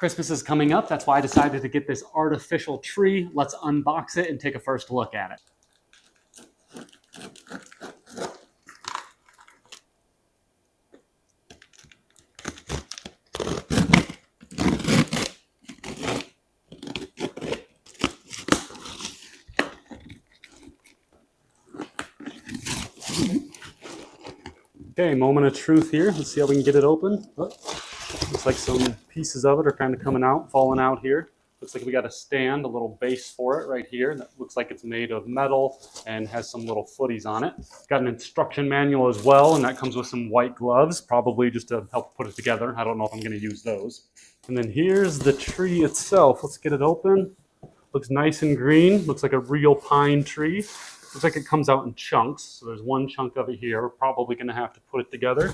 Christmas is coming up. That's why I decided to get this artificial tree. Let's unbox it and take a first look at it. Okay, moment of truth here. Let's see how we can get it open. Oh, looks like some pieces of it are kind of coming out, falling out here. Looks like we got a stand, a little base for it right here. That looks like it's made of metal and has some little footies on it. It's got an instruction manual as well, and that comes with some white gloves, probably just to help put it together. I don't know if I'm going to use those. And then here's the tree itself. Let's get it open. Looks nice and green. Looks like a real pine tree. Looks like it comes out in chunks. So there's one chunk of it here. We're probably going to have to put it together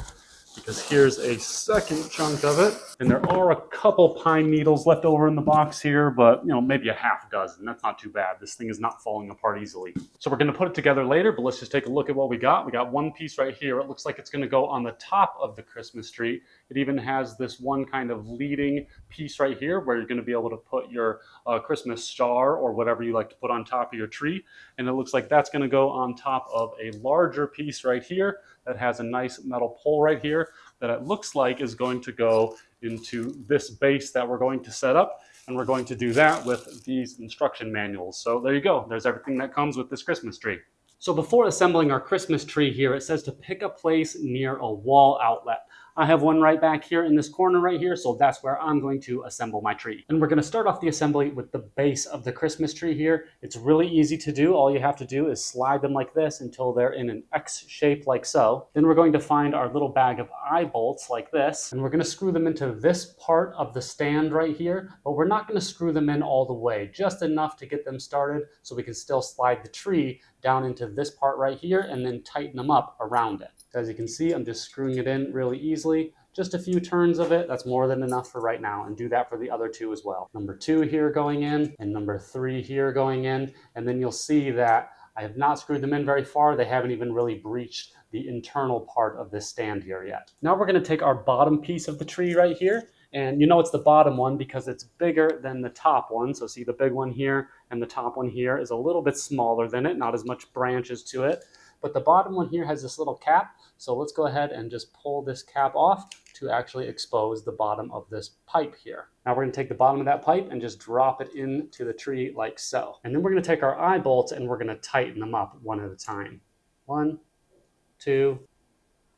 because here's a second chunk of it. And there are a couple pine needles left over in the box here, but maybe a half dozen. That's not too bad. This thing is not falling apart easily. So we're going to put it together later, but let's just take a look at what we got. We got one piece right here. It looks like it's going to go on the top of the Christmas tree. It even has this one kind of leading piece right here where you're going to be able to put your Christmas star or whatever you like to put on top of your tree. And it looks like that's going to go on top of a larger piece right here that has a nice metal pole right here that it looks like is going to go into this base that we're going to set up. And we're going to do that with these instruction manuals. So there you go. There's everything that comes with this Christmas tree. So before assembling our Christmas tree here, it says to pick a place near a wall outlet. I have one right back here in this corner right here, so that's where I'm going to assemble my tree. And we're going to start off the assembly with the base of the Christmas tree here. It's really easy to do. All you have to do is slide them like this until they're in an X shape like so. Then we're going to find our little bag of eye bolts like this, and we're going to screw them into this part of the stand right here, but we're not going to screw them in all the way, just enough to get them started so we can still slide the tree down into this part right here and then tighten them up around it. As you can see, I'm just screwing it in really easily. Just a few turns of it, that's more than enough for right now, and do that for the other two as well. Number 2 here going in, and number 3 here going in, and then you'll see that I have not screwed them in very far. They haven't even really breached the internal part of this stand here yet. Now we're going to take our bottom piece of the tree right here, and it's the bottom one because it's bigger than the top one. So see the big one here and the top one here is a little bit smaller than it, not as much branches to it. But the bottom one here has this little cap. So let's go ahead and just pull this cap off to actually expose the bottom of this pipe here. Now we're going to take the bottom of that pipe and just drop it into the tree like so. And then we're going to take our eye bolts and we're going to tighten them up one at a time. 1, 2,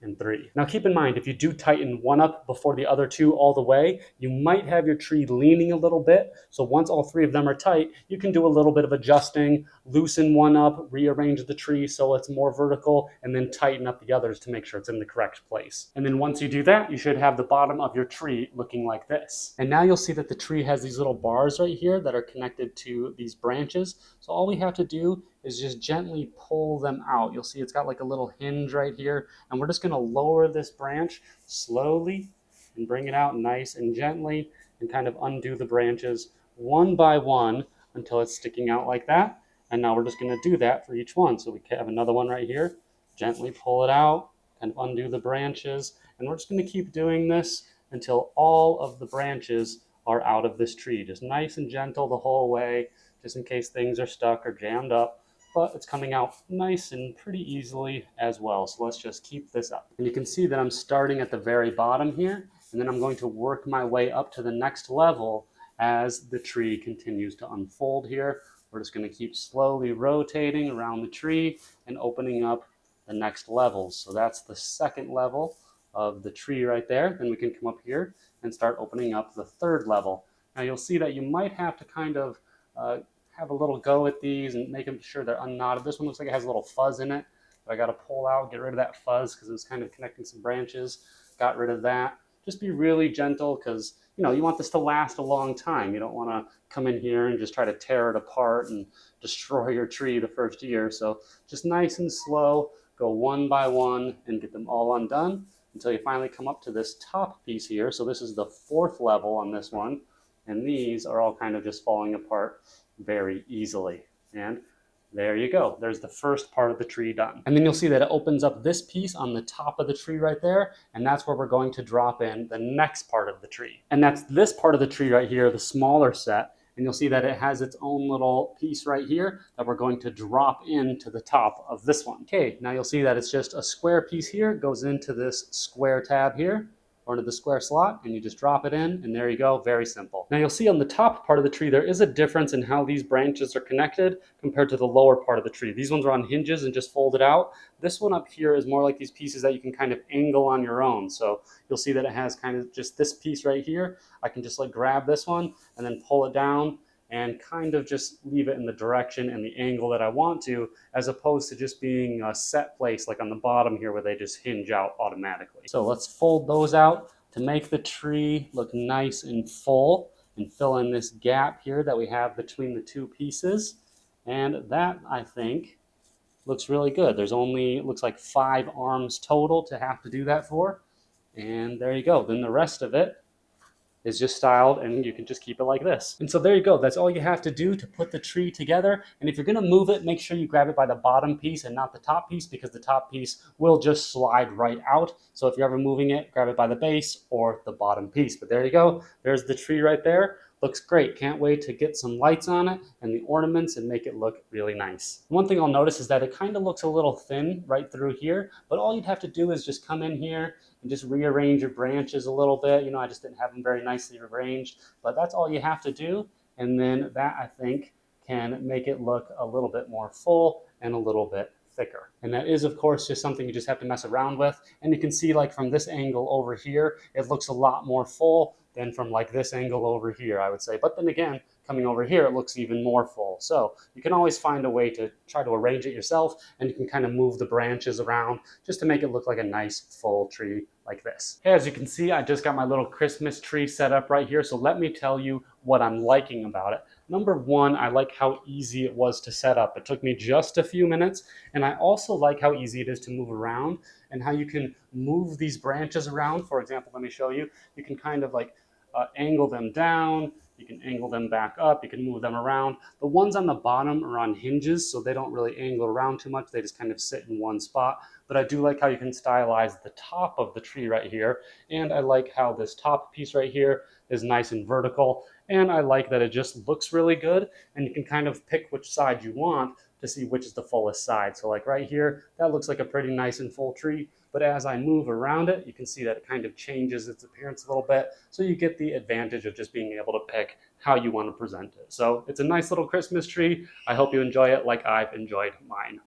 and 3. Now keep in mind, if you do tighten one up before the other two all the way, you might have your tree leaning a little bit. So once all 3 of them are tight, you can do a little bit of adjusting, loosen one up, rearrange the tree so it's more vertical, and then tighten up the others to make sure it's in the correct place. And then once you do that, you should have the bottom of your tree looking like this. And now you'll see that the tree has these little bars right here that are connected to these branches. So all we have to do is just gently pull them out. You'll see it's got like a little hinge right here, and we're just going to lower this branch slowly and bring it out nice and gently and kind of undo the branches one by one until it's sticking out like that. And now we're just going to do that for each one. So we have another one right here. Gently pull it out, kind of undo the branches, and we're just going to keep doing this until all of the branches are out of this tree. Just nice and gentle the whole way, just in case things are stuck or jammed up. But it's coming out nice and pretty easily as well. So let's just keep this up. And you can see that I'm starting at the very bottom here, and then I'm going to work my way up to the next level as the tree continues to unfold here. We're just going to keep slowly rotating around the tree and opening up the next levels. So that's the second level of the tree right there. Then we can come up here and start opening up the third level. Now you'll see that you might have to kind of have a little go at these and making sure they're unknotted. This one looks like it has a little fuzz in it, but I got to pull out, get rid of that fuzz because it was kind of connecting some branches. Got rid of that. Just be really gentle because you want this to last a long time. You don't want to come in here and just try to tear it apart and destroy your tree the first year. So just nice and slow, go one by one and get them all undone until you finally come up to this top piece here. So this is the 4th level on this one, and these are all kind of just falling apart very easily. And There you go. There's the first part of the tree done. And then you'll see that it opens up this piece on the top of the tree right there, and that's where we're going to drop in the next part of the tree. And that's this part of the tree right here, the smaller set. And you'll see that it has its own little piece right here that we're going to drop into the top of this one. Okay, now you'll see that it's just a square piece here, goes into this square tab here, or into the square slot, and you just drop it in, and there you go. Very simple. Now you'll see on the top part of the tree there is a difference in how these branches are connected compared to the lower part of the tree. These ones are on hinges and just folded out. This one up here is more like these pieces that you can kind of angle on your own. So you'll see that it has kind of just this piece right here. I can just like grab this one and then pull it down and kind of just leave it in the direction and the angle that I want to, as opposed to just being a set place like on the bottom here where they just hinge out automatically. So let's fold those out to make the tree look nice and full and fill in this gap here that we have between the two pieces. And that, I think, looks really good. There's only, looks like 5 arms total to have to do that for. And there you go. Then the rest of it is just styled, and you can just keep it like this. And so there you go. That's all you have to do to put the tree together. And if you're going to move it, make sure you grab it by the bottom piece and not the top piece, because the top piece will just slide right out. So if you're ever moving it, grab it by the base or the bottom piece. But there you go. There's the tree right there. Looks great. Can't wait to get some lights on it and the ornaments and make it look really nice. One thing I'll notice is that it kind of looks a little thin right through here, but all you'd have to do is just come in here and just rearrange your branches a little bit. You know, I just didn't have them very nicely arranged, but that's all you have to do. And then that, I think, can make it look a little bit more full and a little bit thicker. And that is, of course, just something you just have to mess around with. And you can see, like, from this angle over here, it looks a lot more full than from like this angle over here, I would say. But then again, coming over here, it looks even more full. So you can always find a way to try to arrange it yourself, and you can kind of move the branches around just to make it look like a nice full tree like this. As you can see, I just got my little Christmas tree set up right here. So let me tell you what I'm liking about it. Number one, I like how easy it was to set up. It took me just a few minutes, and I also like how easy it is to move around and how you can move these branches around. For example, let me show you. You can kind of like angle them down, you can angle them back up, you can move them around. The ones on the bottom are on hinges, so they don't really angle around too much. They just kind of sit in one spot. But I do like how you can stylize the top of the tree right here. And I like how this top piece right here is nice and vertical. And I like that it just looks really good. And you can kind of pick which side you want to see which is the fullest side. So like right here, that looks like a pretty nice and full tree. But as I move around it, you can see that it kind of changes its appearance a little bit. So you get the advantage of just being able to pick how you want to present it. So it's a nice little Christmas tree. I hope you enjoy it like I've enjoyed mine.